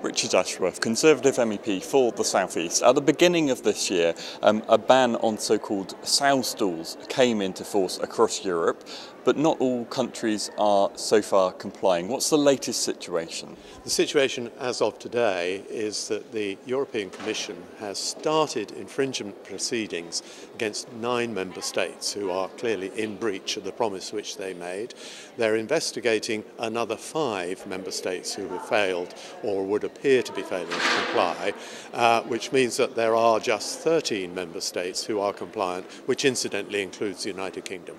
Richard Ashworth, Conservative MEP for the South East. At the beginning of this year, a ban on so-called sow stalls came into force across Europe, but not all countries are so far complying. What's the latest situation? The situation as of today is that the European Commission has started infringement proceedings against 9 member states who are clearly in breach of the promise which they made. They're investigating another 5 member states who have failed or would appear to be failing to comply, which means that there are just 13 member states who are compliant, which incidentally includes the United Kingdom.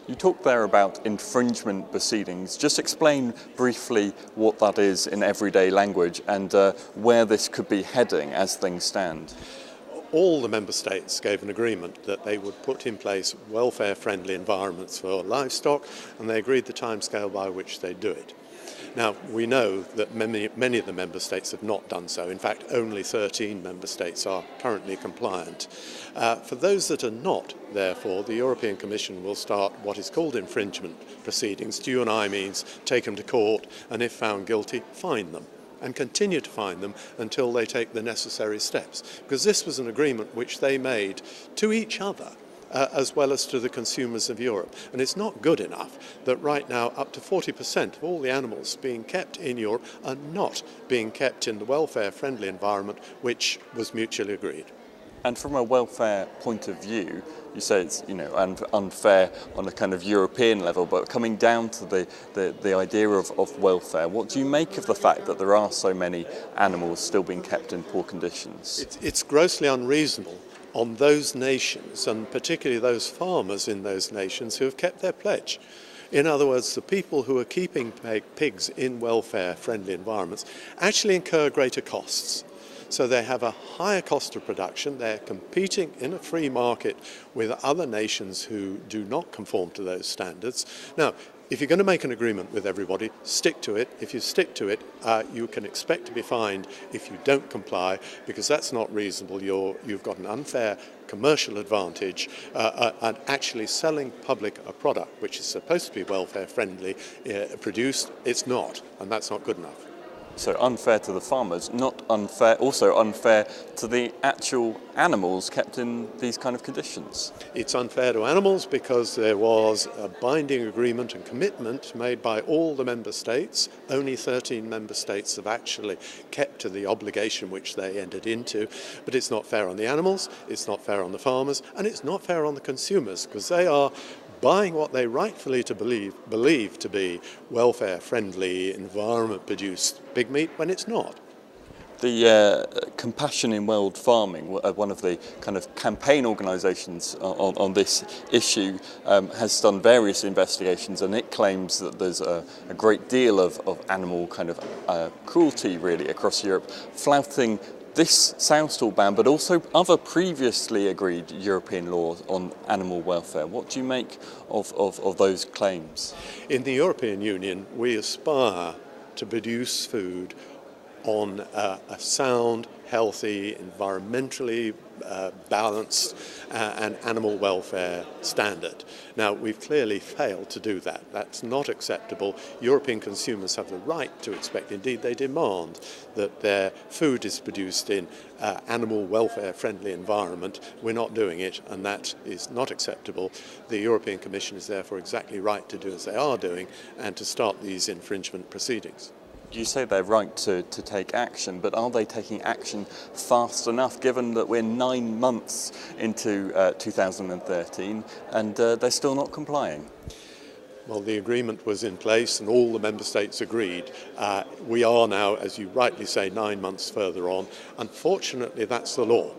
You talked there about infringement proceedings. Just explain briefly what that is in everyday language and where this could be heading as things stand. All the member states gave an agreement that they would put in place welfare-friendly environments for livestock, and they agreed the timescale by which they do it. Now, we know that many of the member states have not done so. In fact, only 13 member states are currently compliant. For those that are not, therefore, the European Commission will start what is called infringement proceedings. To you and I means take them to court, and if found guilty, fine them, and continue to fine them until they take the necessary steps. Because this was an agreement which they made to each other, as well as to the consumers of Europe. And it's not good enough that right now up to 40% of all the animals being kept in Europe are not being kept in the welfare-friendly environment which was mutually agreed. And from a welfare point of view, you say it's unfair on a kind of European level, but coming down to the idea of welfare, what do you make of the fact that there are so many animals still being kept in poor conditions? It's grossly unreasonable on those nations, and particularly those farmers in those nations who have kept their pledge. In other words, the people who are keeping pigs in welfare-friendly environments actually incur greater costs. So they have a higher cost of production. They're competing in a free market with other nations who do not conform to those standards. Now, if you're going to make an agreement with everybody, stick to it. If you stick to it, you can expect to be fined if you don't comply, because that's not reasonable. You've got an unfair commercial advantage and actually selling public a product which is supposed to be welfare friendly produced. It's not, and that's not good enough. So unfair to the farmers, also unfair to the actual animals kept in these kind of conditions. It's unfair to animals because there was a binding agreement and commitment made by all the member states. Only 13 member states have actually kept to the obligation which they entered into. But it's not fair on the animals, it's not fair on the farmers, and it's not fair on the consumers, because they are buying what they rightfully believe to be welfare-friendly, environment-produced pig meat when it's not. The Compassion in World Farming, one of the kind of campaign organisations on this issue, has done various investigations, and it claims that there's a great deal of animal kind of cruelty really across Europe, flouting this sow stall ban, but also other previously agreed European laws on animal welfare. What do you make of those claims? In the European Union, we aspire to produce food on a sound, healthy, environmentally balanced and animal welfare standard. Now, we've clearly failed to do that. That's not acceptable. European consumers have the right to expect, indeed they demand, that their food is produced in animal welfare-friendly environment. We're not doing it, and that is not acceptable. The European Commission is therefore exactly right to do as they are doing and to start these infringement proceedings. You say they're right to take action, but are they taking action fast enough, given that we're 9 months into 2013 and they're still not complying? Well, the agreement was in place and all the member states agreed. We are now, as you rightly say, 9 months further on. Unfortunately, that's the law.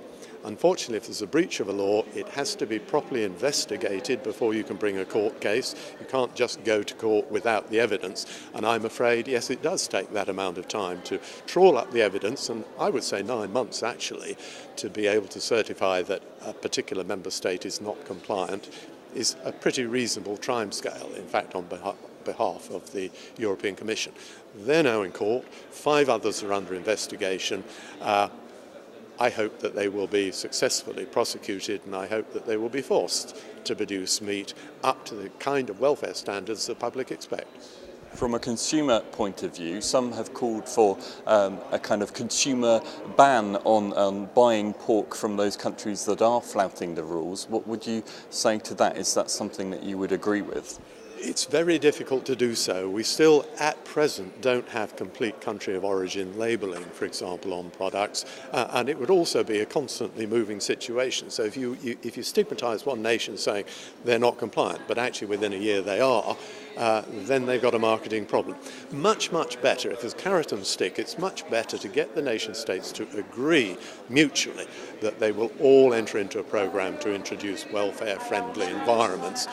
Unfortunately, if there's a breach of a law, it has to be properly investigated before you can bring a court case. You can't just go to court without the evidence. And I'm afraid, yes, it does take that amount of time to trawl up the evidence, and I would say 9 months actually, to be able to certify that a particular member state is not compliant is a pretty reasonable timescale, in fact, on behalf of the European Commission. They're now in court. 5 others are under investigation. I hope that they will be successfully prosecuted, and I hope that they will be forced to produce meat up to the kind of welfare standards the public expect. From a consumer point of view, some have called for a kind of consumer ban on buying pork from those countries that are flouting the rules. What would you say to that? Is that something that you would agree with? It's very difficult to do so. We still, at present, don't have complete country of origin labelling, for example, on products, and it would also be a constantly moving situation. So if you stigmatise one nation saying they're not compliant, but actually within a year they are, then they've got a marketing problem. Much better, if there's carrot and stick, it's much better to get the nation states to agree mutually that they will all enter into a programme to introduce welfare-friendly environments.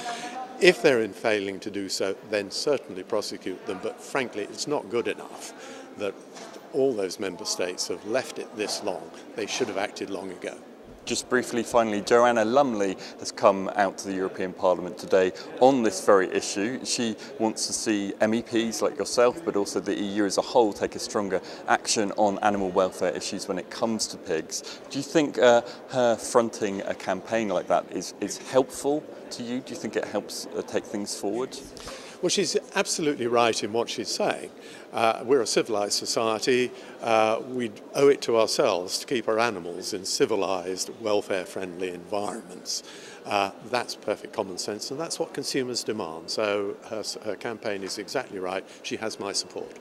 If they're in failing to do so, then certainly prosecute them. But frankly, it's not good enough that all those member states have left it this long. They should have acted long ago. Just briefly, finally, Joanna Lumley has come out to the European Parliament today on this very issue. She wants to see MEPs like yourself, but also the EU as a whole, take a stronger action on animal welfare issues when it comes to pigs. Do you think her fronting a campaign like that is helpful to you? Do you think it helps take things forward? Well, she's absolutely right in what she's saying. We're a civilised society. We owe it to ourselves to keep our animals in civilised, welfare-friendly environments. That's perfect common sense, and that's what consumers demand. So her campaign is exactly right. She has my support.